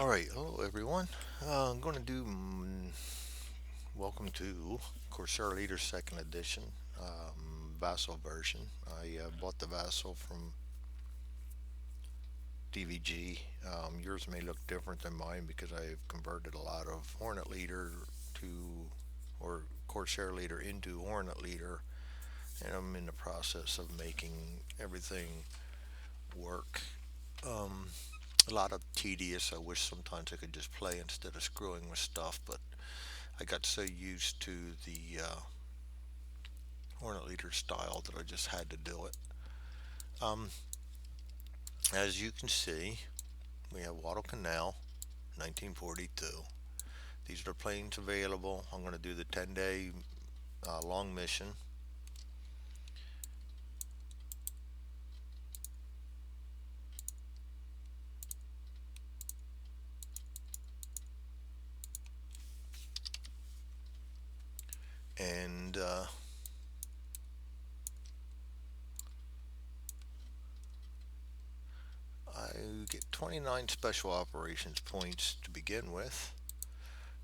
All right, hello everyone. I'm going to do welcome to Corsair Leader Second Edition, Vassal version. I bought the Vassal from DVG. Yours may look different than mine because I've converted a lot of Hornet Leader to or Corsair Leader into Hornet Leader, and I'm in the process of making everything work. Um, a lot of tedious. I wish sometimes I could just play instead of screwing with stuff, but I got so used to the Hornet Leader style that I just had to do it. Um, as you can see, we have Guadalcanal, 1942. These are the planes available. I'm going to do the 10-day long mission. And I get 29 special operations points to begin with.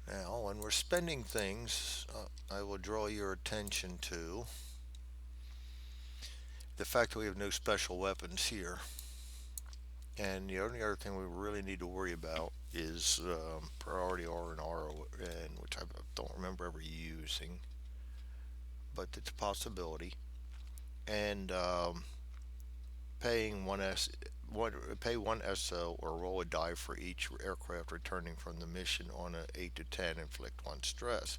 Now, when we're spending things, I will draw your attention to the fact that we have no special weapons here. And the only other thing we really need to worry about is priority R and R, and which I don't remember ever using, but it's a possibility. And paying pay one SO or roll a die for each aircraft returning from the mission on an 8 to 10, inflict one stress.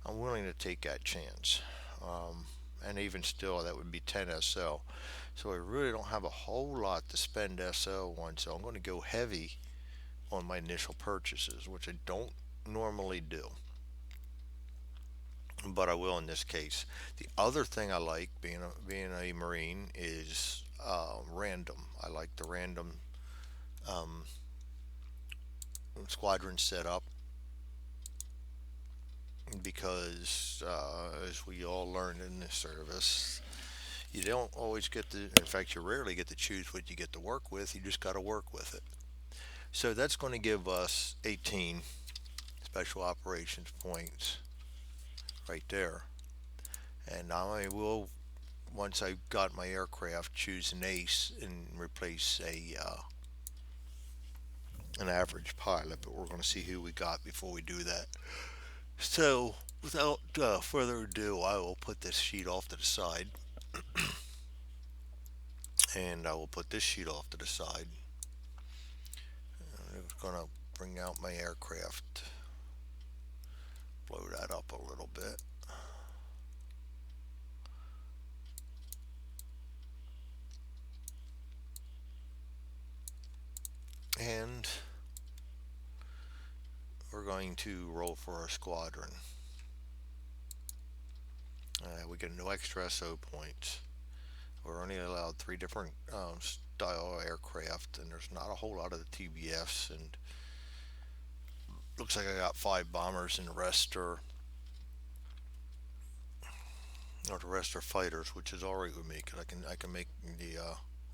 I'm willing to take that chance. And even still, that would be 10 SO. So I really don't have a whole lot to spend SO on, so I'm going to go heavy on my initial purchases, which I don't normally do, but I will in this case. The other thing I like being a Marine is random. I like the random um, squadron setup because, as we all learned in the service, you don't always get to, in fact, you rarely get to choose what you get to work with. You just got to work with it. So that's going to give us 18 special operations points right there. And I will, once I've got my aircraft, choose an ace and replace a an average pilot. But we're going to see who we got before we do that. So, without further ado, I will put this sheet off to the side, and I will put this sheet off to the side. I'm going to bring out my aircraft, blow that up a little bit, and we're going to roll for our squadron. We get no extra SO points. We're only allowed three different style aircraft, and there's not a whole lot of the TBFs. And looks like I got five bombers, and the rest are fighters, which is alright with me because I can make the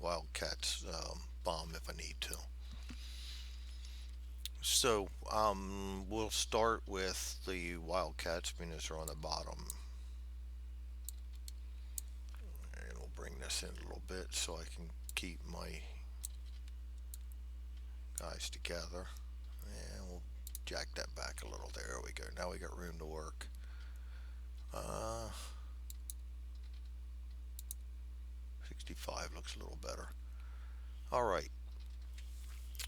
Wildcats bomb if I need to. So we'll start with the Wildcats, being as they're on the bottom. And we'll bring this in a little bit so I can keep my guys together. And we'll jack that back a little. There we go. Now we got room to work. Uh, 65 looks a little better. All right.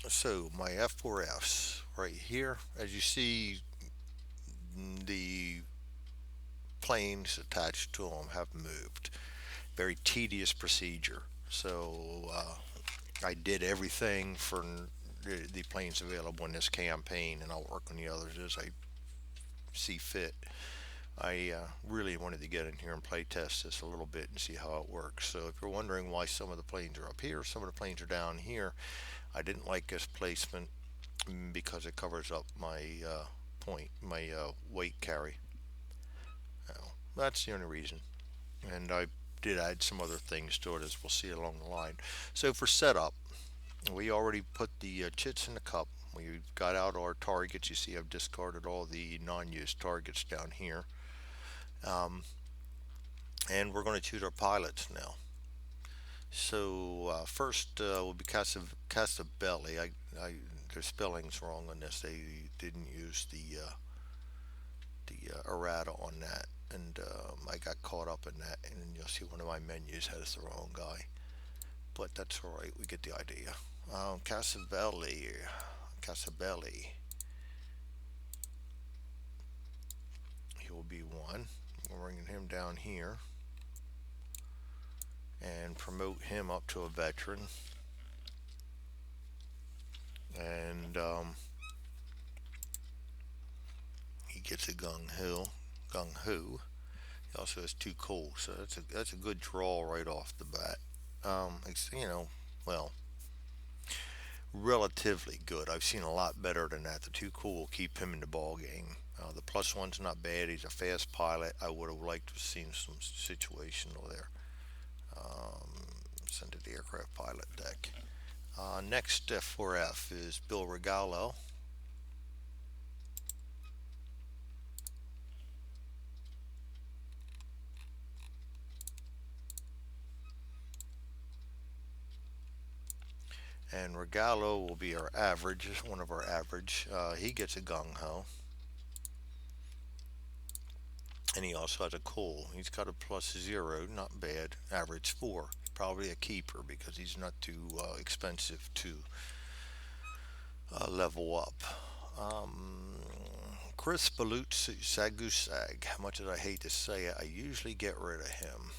So my F4Fs right here, as you see, the planes attached to them have moved. Very tedious procedure. So I did everything for the planes available in this campaign, and I'll work on the others as I see fit. I really wanted to get in here and play test this a little bit and see how it works. So if you're wondering why some of the planes are up here, some of the planes are down here, I didn't like this placement because it covers up my my weight carry. Now, that's the only reason. And I did add some other things to it as we'll see along the line. So for setup, we already put the chits in the cup. We got out our targets. You see, I've discarded all the non-used targets down here. Um, and we're going to choose our pilots now. So first will be Casabelli. Their spelling's wrong on this. They didn't use the errata on that, and I got caught up in that. And you'll see one of my menus has the wrong guy, but that's all right. We get the idea. Casabelli. He will be one. We're bringing him down here and promote him up to a veteran. And he gets a gung ho. He also has two cool, so that's a good draw right off the bat. It's, well, relatively good. I've seen a lot better than that. The two cool will keep him in the ball game. The plus one's not bad. He's a fast pilot. I would have liked to have seen some situational there. Um, Send to the aircraft pilot deck. Next F4F is Bill Regalo. And Regalo will be our average, one of our average. He gets a gung ho. And he also has a cool. He's got a plus zero, not bad. Average four. Probably a keeper because he's not too expensive to level up. Um, Chris Balut Sagusag. Much as I hate to say it, I usually get rid of him.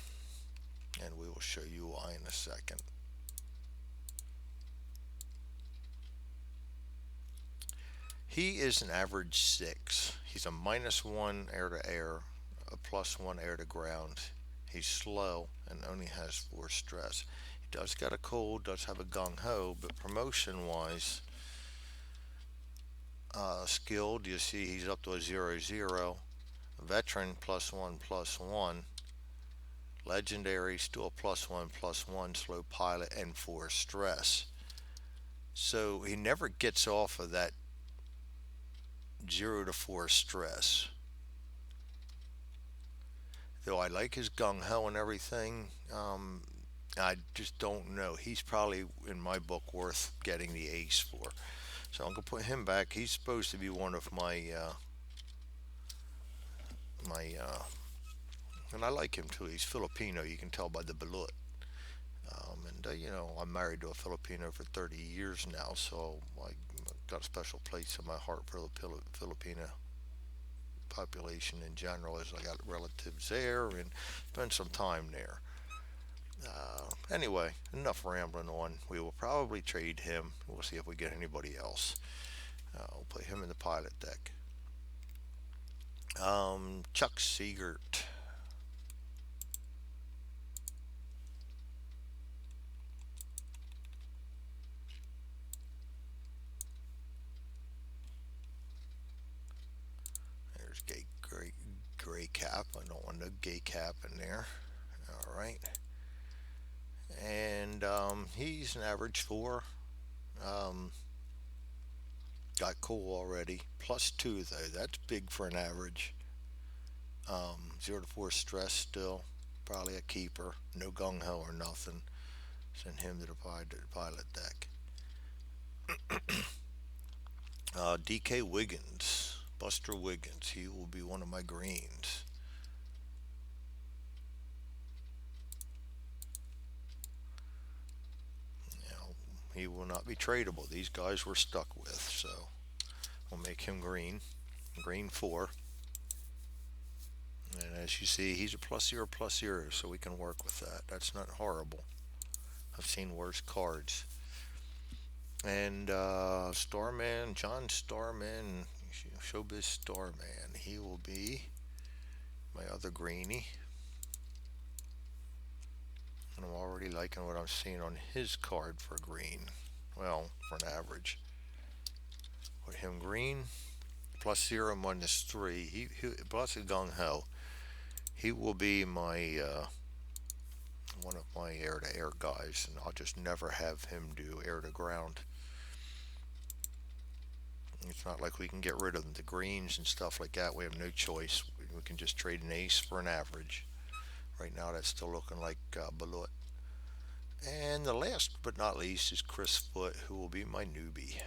And we will show you why in a second. He is an average six. He's a minus one air to air, a plus one air to ground. He's slow and only has four stress. He does got a cold, does have a gung ho, but promotion wise, skilled, you see he's up to a 0 0. Veteran plus one. Legendary still plus one. Slow pilot and four stress. So he never gets off of that 0 to 4 stress. Though I like his gung ho and everything, I just don't know. He's probably in my book worth getting the ace for. So I'm gonna put him back. He's supposed to be one of my and I like him too. He's Filipino. You can tell by the balut. And I'm married to a Filipino for 30 years now, so I got a special place in my heart for the Filipino population in general, as I got relatives there and spent some time there. Anyway, enough rambling on. We will probably trade him. We'll see if we get anybody else. We'll put him in the pilot deck. Chuck Siegert. There's gray cap. I don't want no gay cap in there. All right. And he's an average four. Um, got cool already. Plus two though. That's big for an average. 0 to 4 stress still. Probably a keeper. No gung ho or nothing. Send him to the pilot deck. DK Wiggins. Buster Wiggins. He will be one of my greens. He will not be tradable. These guys we're stuck with, so we'll make him green. Green four. And as you see, he's a plus zero, so we can work with that. That's not horrible. I've seen worse cards. And Starman, John Starman, Showbiz Starman, he will be my other greenie. And I'm already liking what I'm seeing on his card for green. Well, for an average. Put him green. Plus zero minus three. He plus a gung ho. He will be my one of my air to air guys, and I'll just never have him do air to ground. It's not like we can get rid of the greens and stuff like that. We have no choice. We can just trade an ace for an average. Right now, that's still looking like Balut. And the last but not least is Chris Foot, who will be my newbie.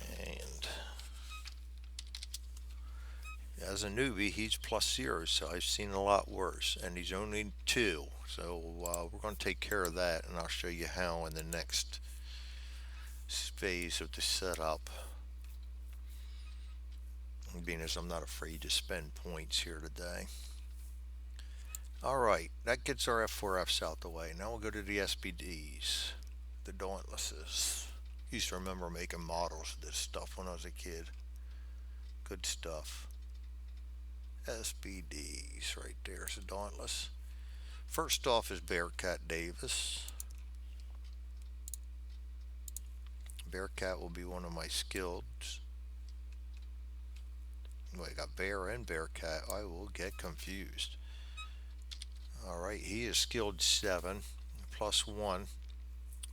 And as a newbie, he's +0, so I've seen a lot worse. And he's only 2, so we're going to take care of that, and I'll show you how in the next phase of the setup. Being as I'm not afraid to spend points here today. Alright, that gets our F4Fs out the way. Now we'll go to the SBDs, the Dauntlesses. Used to remember making models of this stuff when I was a kid. Good stuff. SBDs, right there's a Dauntless. First off is Bearcat Davis. Bearcat will be one of my skills. Well, I got Bear and Bearcat. I will get confused. Alright, he is skilled 7, +1,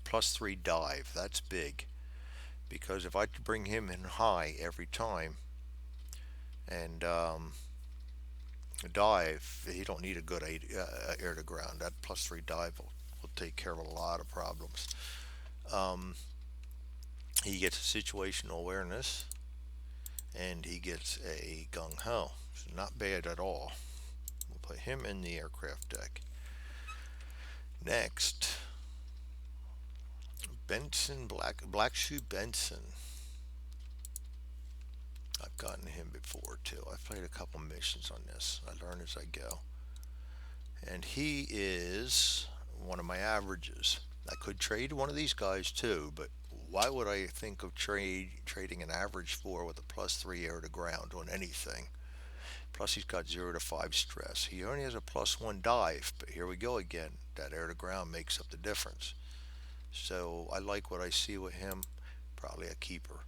+3 dive. That's big. Because if I bring him in high every time and dive, he don't need a good air to ground. That +3 dive will take care of a lot of problems. Um, he gets a situational awareness and he gets a gung ho. So not bad at all. We'll put him in the aircraft deck. Next, Benson Black Shoe Benson. I've gotten him before too. I've played a couple missions on this. I learn as I go. And he is one of my averages. I could trade one of these guys too, but why would I think of trading an average 4 with a +3 air to ground on anything? Plus he's got 0 to 5 stress. He only has a +1 dive, but here we go again. That air to ground makes up the difference. So I like what I see with him. Probably a keeper.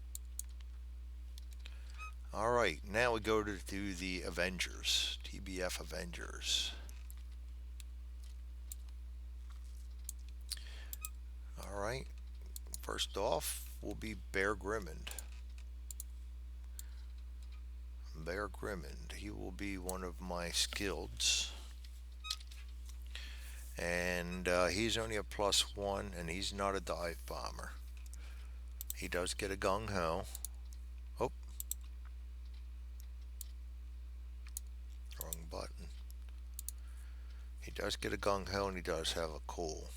Alright, now we go to do the Avengers. TBF Avengers. Alright, first off will be Bear Grimmond. Bear Grimmond, he will be one of my skills. And he's only a +1, and he's not a dive bomber. He does get a gung ho. Oh, wrong button. He does get a gung ho, and he does have a cool.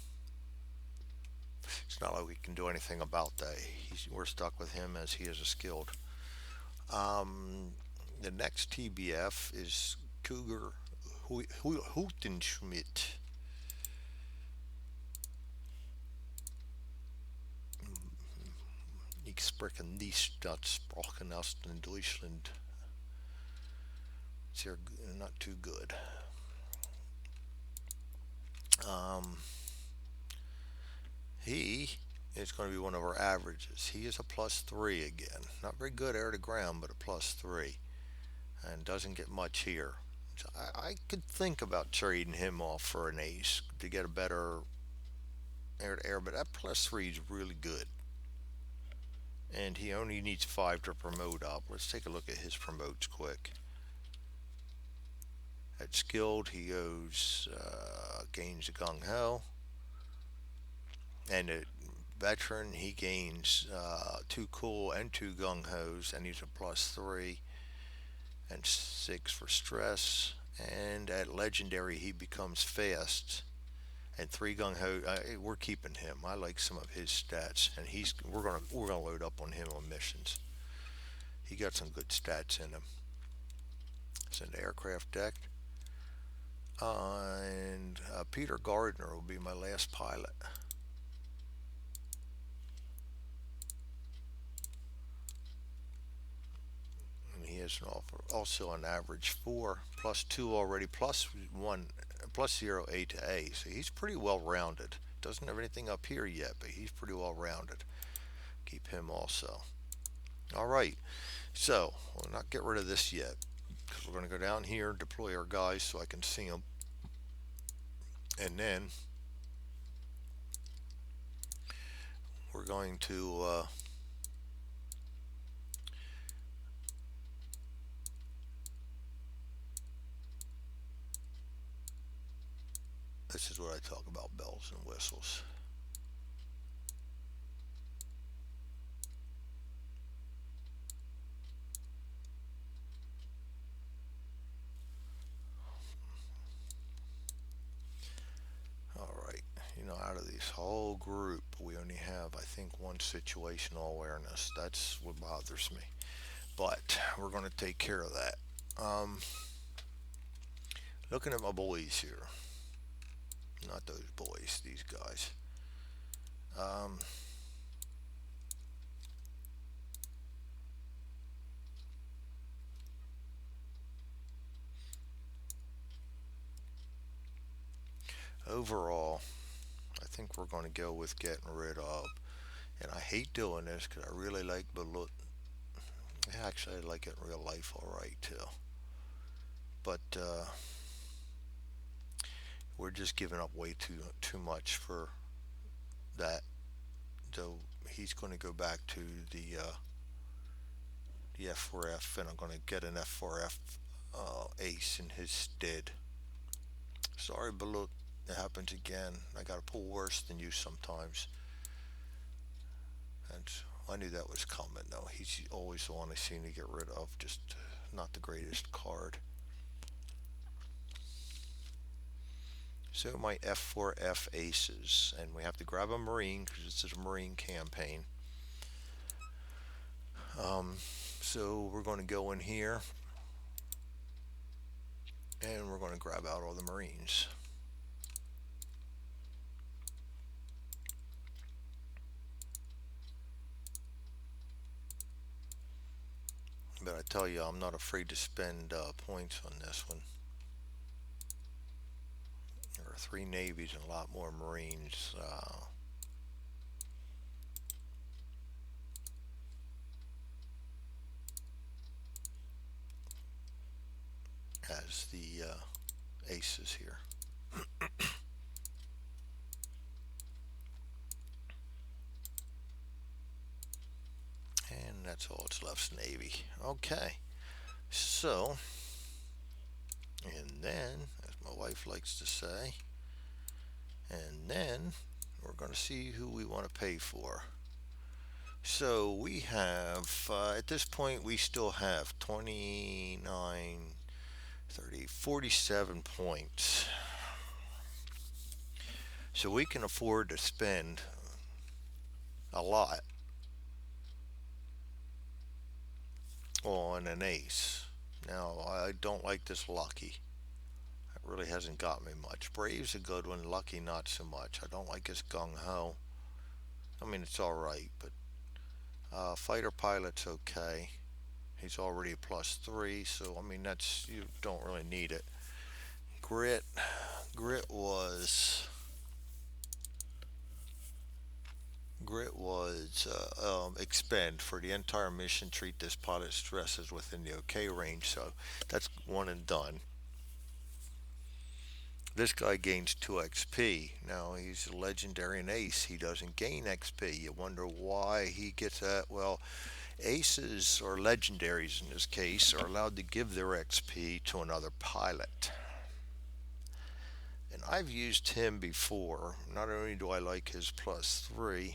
It's not like we can do anything about that. We're stuck with him as he is a skilled. The next TBF is Cougar Houtenschmidt. Ich spreche nicht das Sprachen aus Deutschland. It's not too good. He is going to be one of our averages. He is a +3 again. Not very good air to ground, but a +3. And doesn't get much here. So I could think about trading him off for an ace to get a better air to air, but that +3 is really good. And he only needs 5 to promote up. Let's take a look at his promotes quick. At skilled, he goes, gains a gung ho. And at veteran, he gains 2 cool and 2 gung hos, and he's a +3 and 6 for stress. And at legendary, he becomes fast and 3 gung ho. We're keeping him. I like some of his stats, and we're gonna load up on him on missions. He got some good stats in him. Send the aircraft deck. And Peter Gardner will be my last pilot. And he has also an average 4, +2 already, +1, +0 A to A. So he's pretty well rounded. Doesn't have anything up here yet, but he's pretty well rounded. Keep him also. Alright, so we'll not get rid of this yet, because we're going to go down here, deploy our guys so I can see them. And then we're going to, this is what I talk about bells and whistles. All right. Out of this whole group, we only have, I think, one situational awareness. That's what bothers me. But we're going to take care of that. Um, Looking at my boys here, not those boys, these guys. Um, Overall, I think we're going to go with getting rid of. And I hate doing this because I really like Balut. Actually, I like it in real life all right too. But we're just giving up way too much for that. So he's going to go back to the F4F, and I'm going to get an F4F ace in his stead. Sorry, Balut. It happens again. I got to pull worse than you sometimes. And I knew that was coming, though. He's always the one I seem to get rid of. Just not the greatest card. So my F4F aces, and we have to grab a Marine because this is a Marine campaign. Um, so we're going to go in here, and we're going to grab out all the Marines. But I tell you, I'm not afraid to spend points on this one. There are three navies and a lot more Marines. As the aces here. And that's all that's left's Navy. Okay. So, and then, as my wife likes to say, and then we're going to see who we want to pay for. So we have, at this point, we still have 29, 30, 47 points. So we can afford to spend a lot on an ace. Now, I don't like this lucky. It really hasn't got me much. Brave's a good one. Lucky, not so much. I don't like his gung ho. I mean, it's all right, but fighter pilot's okay. He's already a +3, so I mean that's you don't really need it. Grit, grit was expend for the entire mission. Treat this pilot stresses within the okay range, so that's one and done. This guy gains 2 XP. Now he's a legendary and ace. He doesn't gain XP. You wonder why he gets that. Well, aces or legendaries in this case are allowed to give their XP to another pilot. And I've used him before. Not only do I like his +3,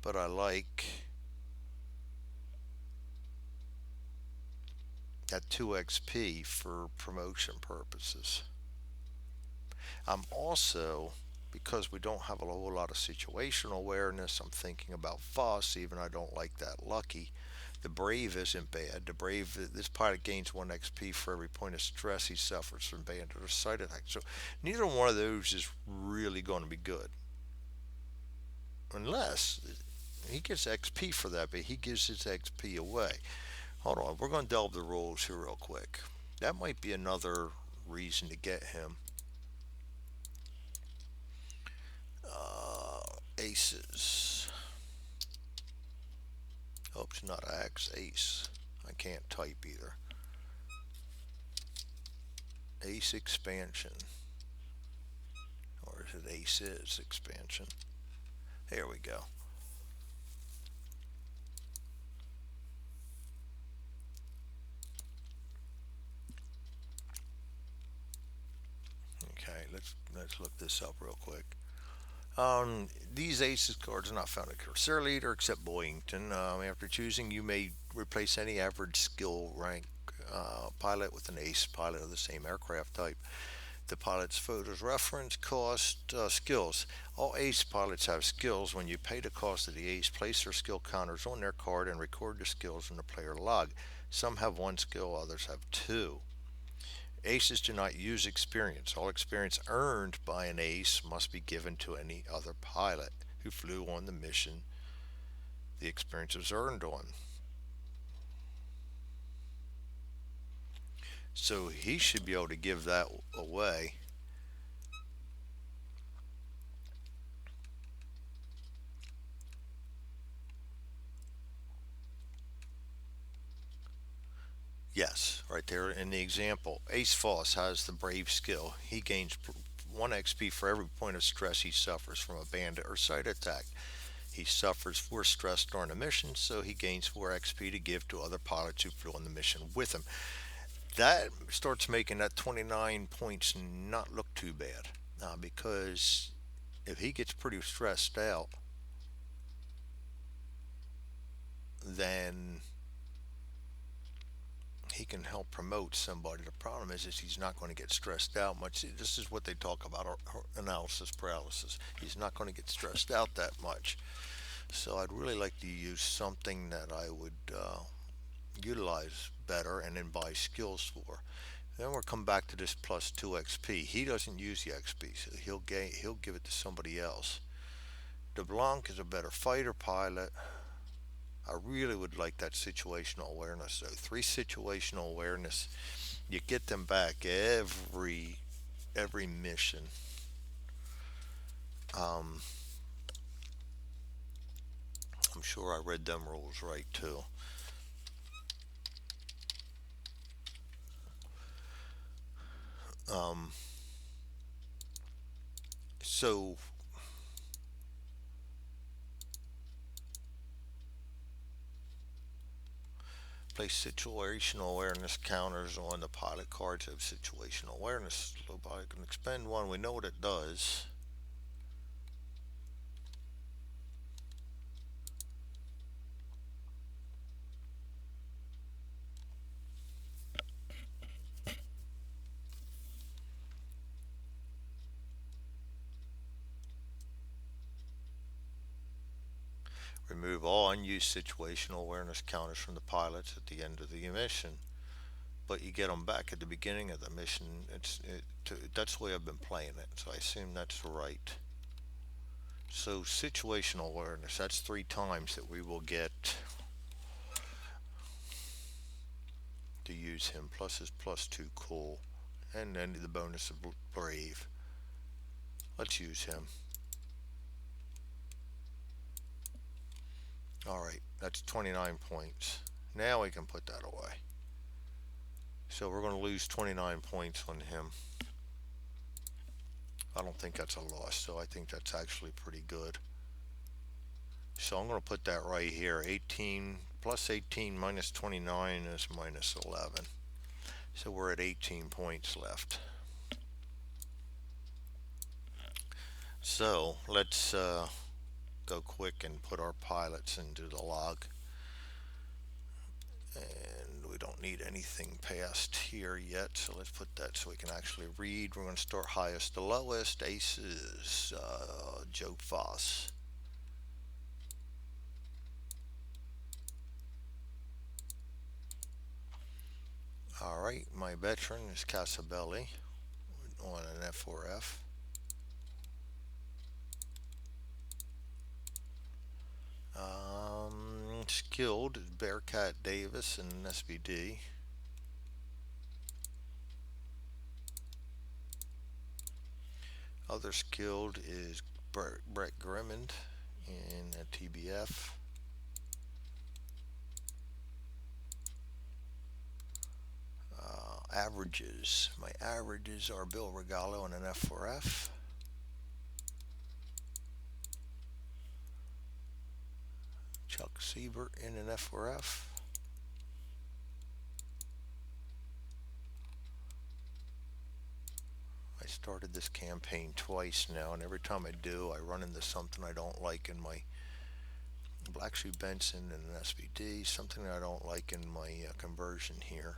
but I like that 2 XP for promotion purposes. I'm also, because we don't have a whole lot of situational awareness, I'm thinking about fuss, even I don't like that lucky. The brave isn't bad. The brave, this pilot gains 1 XP for every point of stress he suffers from bandit or side attack. So neither one of those is really going to be good. Unless he gets XP for that, but he gives his XP away. Hold on, we're going to delve the rules here real quick. That might be another reason to get him. Aces. Oops, not axe, ace. I can't type either. Ace expansion. Or is it Aces expansion? Here we go. Okay, let's look this up real quick. These Aces cards are not found in Corsair Leader except Boyington. After choosing, you may replace any average skill rank pilot with an Ace pilot of the same aircraft type. The pilot's photos reference cost skills. All Ace pilots have skills. When you pay the cost of the Ace, place their skill counters on their card and record the skills in the player log. Some have one skill, others have two. Aces do not use experience. All experience earned by an ace must be given to any other pilot who flew on the mission the experience was earned on. So he should be able to give that away. Yes, right there in the example. Ace Foss has the brave skill. He gains 1 XP for every point of stress he suffers from a bandit or sight attack. He suffers 4 stress during a mission, so he gains 4 XP to give to other pilots who flew on the mission with him. That starts making that 29 points not look too bad. Because if he gets pretty stressed out, then he can help promote somebody. The problem is he's not going to get stressed out much. This is what they talk about analysis paralysis. He's not going to get stressed out that much. So I'd really like to use something that I would utilize better and then buy skills for. Then we'll come back to this plus 2 XP. He doesn't use the XP, so he'll give it to somebody else. DeBlanc is a better fighter pilot. I really would like that situational awareness. So 3 situational awareness, you get them back every mission. Um, I'm sure I read them rules right too. Um, so place situational awareness counters on the pilot cards of situational awareness. So I can expend 1. We know what it does. Remove all unused situational awareness counters from the pilots at the end of the mission, but you get them back at the beginning of the mission. That's the way I've been playing it, so I assume that's right. So situational awareness, that's 3 times that we will get to use him. Plus his plus 2 cool, and then the bonus of brave. Let's use him. Alright, that's 29 points. Now we can put that away. So we're going to lose 29 points on him. I don't think that's a loss, so I think that's actually pretty good. So I'm going to put that right here. 18 plus 18 minus 29 is minus 11. So we're at 18 points left. So let's go quick and put our pilots into the log. And we don't need anything past here yet, so let's put that so we can actually read. We're going to start highest to lowest. Aces, Joe Foss. Alright, my veteran is Casabelli on an F4F. Skilled is Bearcat Davis and SBD. Other skilled is Brett Grimmond in a TBF. averages. My averages are Bill Regalo in an F4F, Chuck Siebert in an F4F, I started this campaign twice now, and every time I do, I run into something I don't like in my Black Shoe Benson and an SVD, something I don't like in my conversion here.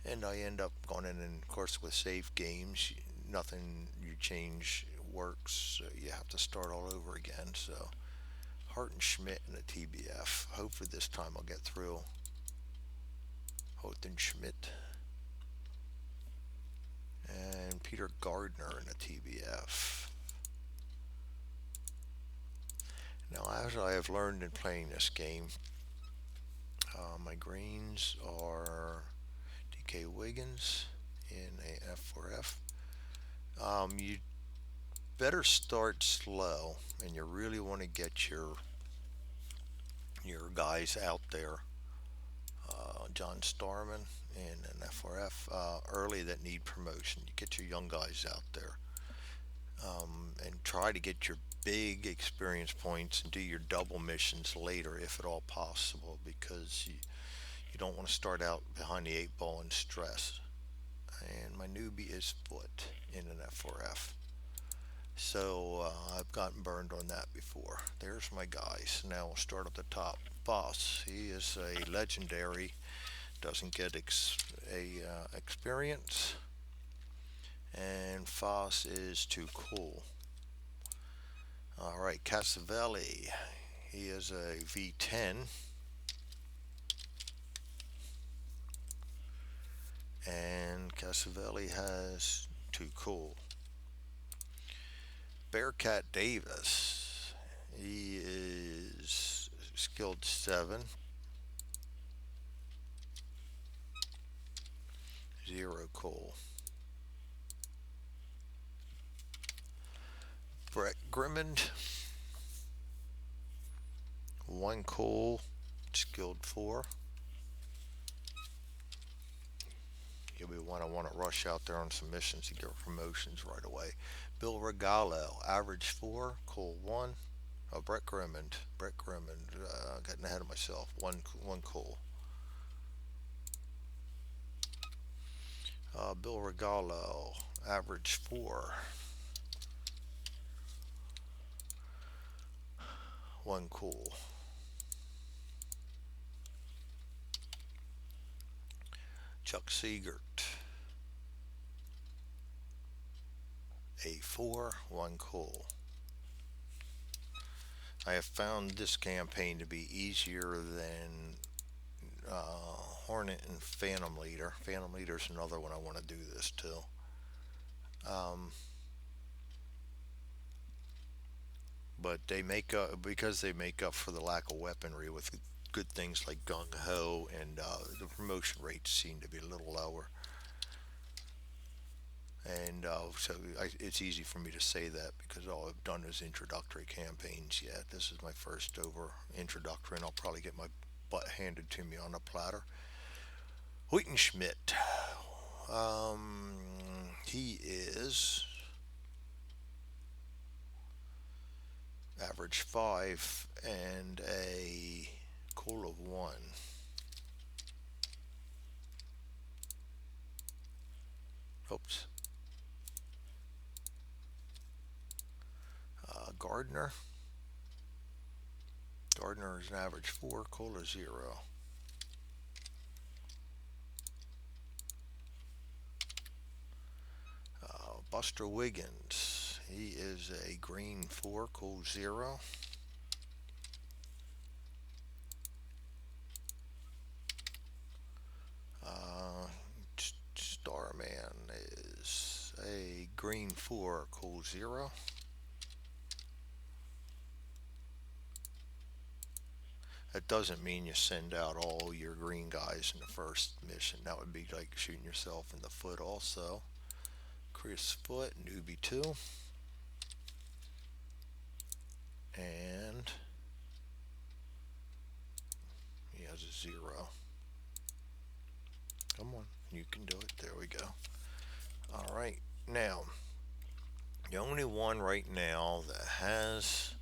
And I end up going in, and of course, with save games, nothing you change works. So you have to start all over again. So Hart and Schmidt in a TBF. Hopefully this time I'll get through. Hart and Schmidt and Peter Gardner in a TBF. Now, as I have learned in playing this game, my greens are DK Wiggins in a F4F. You better start slow, and you really want to get your guys out there. John Starman in an F4F early that need promotion. You get your young guys out there, and try to get your big experience points and do your double missions later if at all possible, because you don't want to start out behind the eight ball in stress. And my newbie is Foot in an F4F. So I've gotten burned on that before. There's my guys. Now we'll start at the top. Boss, he is a legendary. Doesn't get experience. And Foss is too cool. All right, Casavelli. He is a V10. And Casavelli has too cool. Bearcat Davis. He is skilled 7. 0 cool. Brett Grimmond. 1 cool. Skilled 4. You'll be one I want to rush out there on some missions to get promotions right away. Bill Regalo, average 4, cool 1. Oh, Brett Grimmond, getting ahead of myself. One cool. Bill Regalo, average 4, 1 cool. Chuck Siegert, A4, 1 cool. I have found this campaign to be easier than Hornet and Phantom Leader. Phantom Leader is another one I want to do this to. But they make up, because they make up for the lack of weaponry with good things like Gung Ho, and the promotion rates seem to be a little lower. And it's easy for me to say that because all I've done is introductory campaigns yet. This is my first over introductory, and I'll probably get my butt handed to me on a platter. Schmidt. He is average 5 and a cool of 1. Oops. Gardner. Gardner is an average 4, cool of 0. Buster Wiggins. He is a green 4, cool 0. Starman is a green 4, cool 0. That doesn't mean you send out all your green guys in the first mission. That would be like shooting yourself in the foot also. Chris Foot, newbie 2. And he has a 0. Come on. You can do it. There we go. All right. Now, the only one right now that has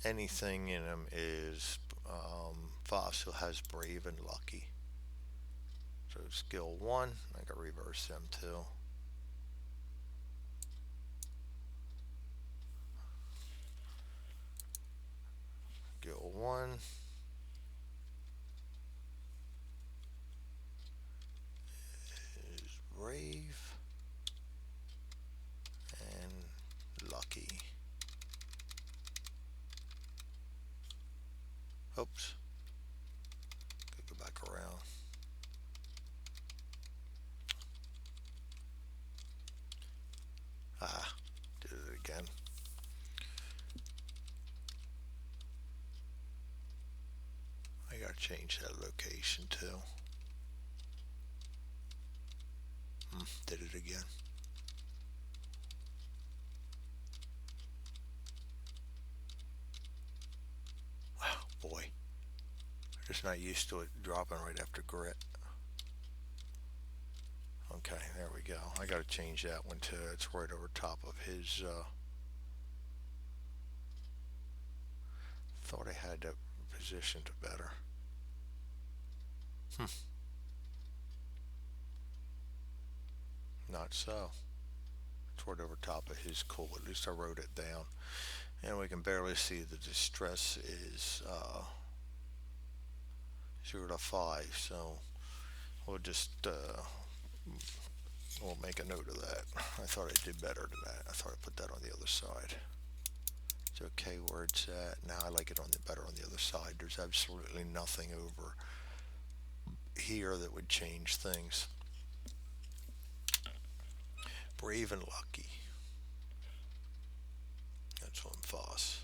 anything in him is Fossil has Brave and Lucky. So skill 1, I can reverse them too. Skill 1 is Brave and Lucky. Oops. Could go back around. Ah, did it again. I gotta change that location too. Did it again. Wow, boy. Just not used to it dropping right after grit. Okay, there we go. I gotta change that one too. It's right over top of his. Thought I had that positioned better. Hmm. Not so. It's right over top of his cool. At least I wrote it down. And we can barely see the distress is 0 to 5. So we'll just we'll make a note of that. I thought I did better than that. I thought I put that on the other side. It's okay where it's at. Now I like it on the better on the other side. There's absolutely nothing over here that would change things. Brave and Lucky. That's on Foss.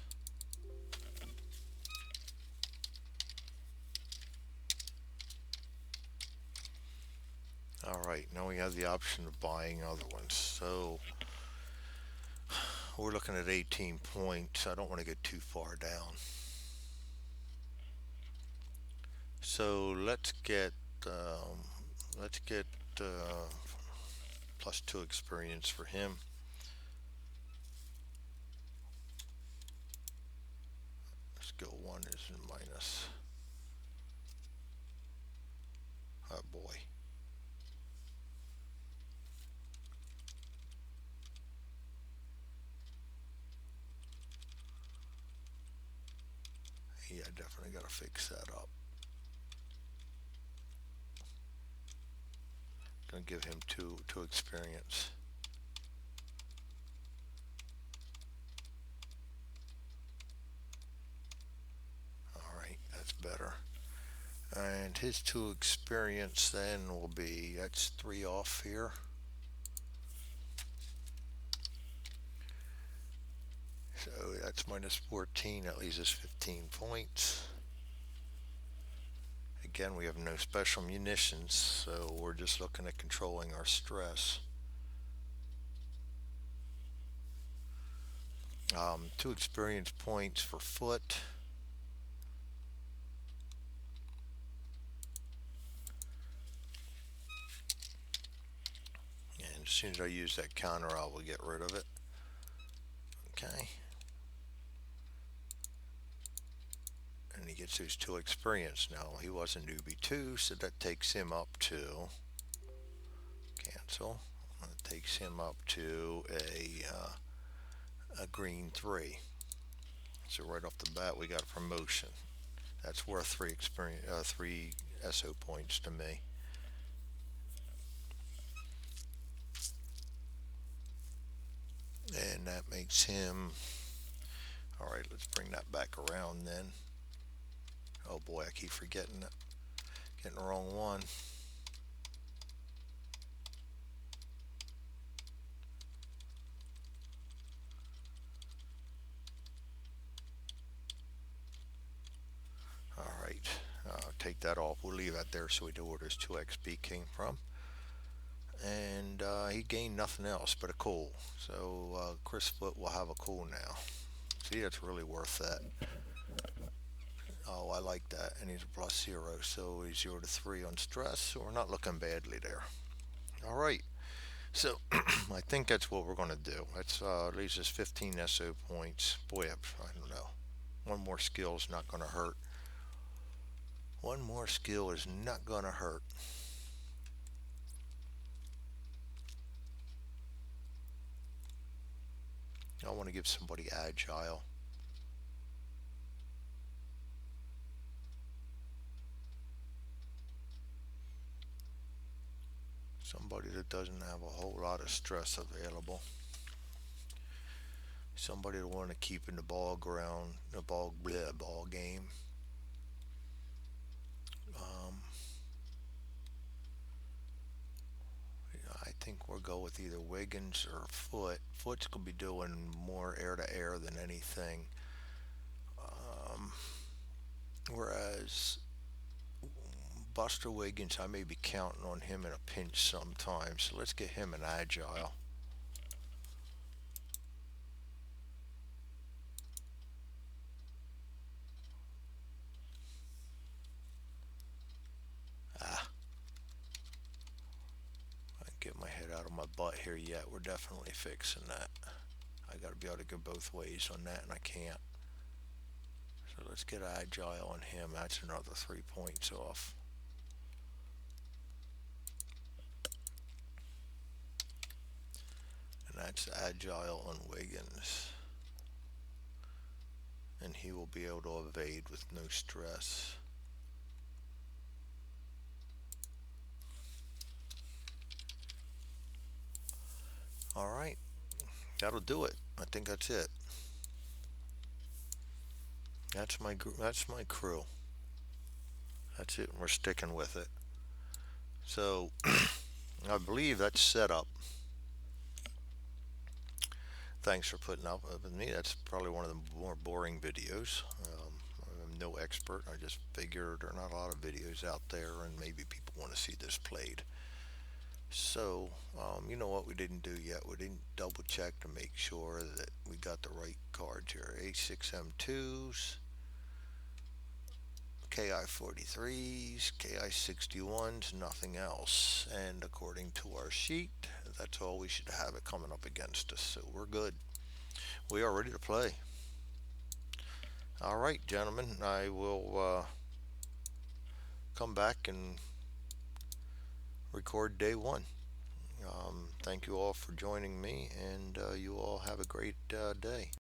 All right, now we have the option of buying other ones. So we're looking at 18 points. I don't want to get too far down. So let's get +2 experience for him. Skill 1 is in minus. Oh boy. Yeah, definitely got to fix that up. Gonna give him two experience. All right, that's better. And his 2 experience then will be, that's 3 off here. So that's minus 14. That leaves us 15 points. Again, we have no special munitions, so we're just looking at controlling our stress. 2 experience points for foot. And as soon as I use that counter, I will get rid of it. Okay. And he gets those 2 experience now. He was a newbie 2, so that takes him up to cancel. That takes him up to a green 3. So right off the bat, we got a promotion. That's worth 3 SO points to me. And that makes him. All right, let's bring that back around then. Oh boy, I keep forgetting that. Getting the wrong one. All right, take that off. We'll leave that there so we know where this 2 XP came from. And he gained nothing else but a cool. So Chris Foot will have a cool now. See, that's really worth that. Oh, I like that. And he's a +0, so he's 0 to 3 on stress. So we're not looking badly there. All right. So I think that's what we're going to do. That's leaves us 15 SO points. Boy, I don't know. One more skill is not going to hurt. One more skill is not going to hurt. I want to give somebody agile. Somebody that doesn't have a whole lot of stress available. Somebody that want to keep in the ball ground, the ball game. Um, I think we'll go with either Wiggins or Foot. Foot's gonna be doing more air to air than anything. Um, Whereas Buster Wiggins, I may be counting on him in a pinch sometimes. So let's get him an agile. Ah, I can't get my head out of my butt here yet. We're definitely fixing that. I got to be able to go both ways on that, and I can't. So let's get agile on him. That's another 3 points off. And that's agile on Wiggins. And he will be able to evade with no stress. All right, that'll do it. I think that's it. That's my crew. That's it. We're sticking with it. So I believe that's set up. Thanks for putting up with me. That's probably one of the more boring videos. I'm no expert. I just figured there are not a lot of videos out there, and maybe people want to see this played. So, you know what we didn't do yet? We didn't double check to make sure that we got the right cards here. H6M2s, KI43s, KI61s, nothing else. And according to our sheet, that's all we should have it coming up against us. So we're good. We are ready to play. All right, gentlemen, I will come back and record day one. Thank you all for joining me, and you all have a great day.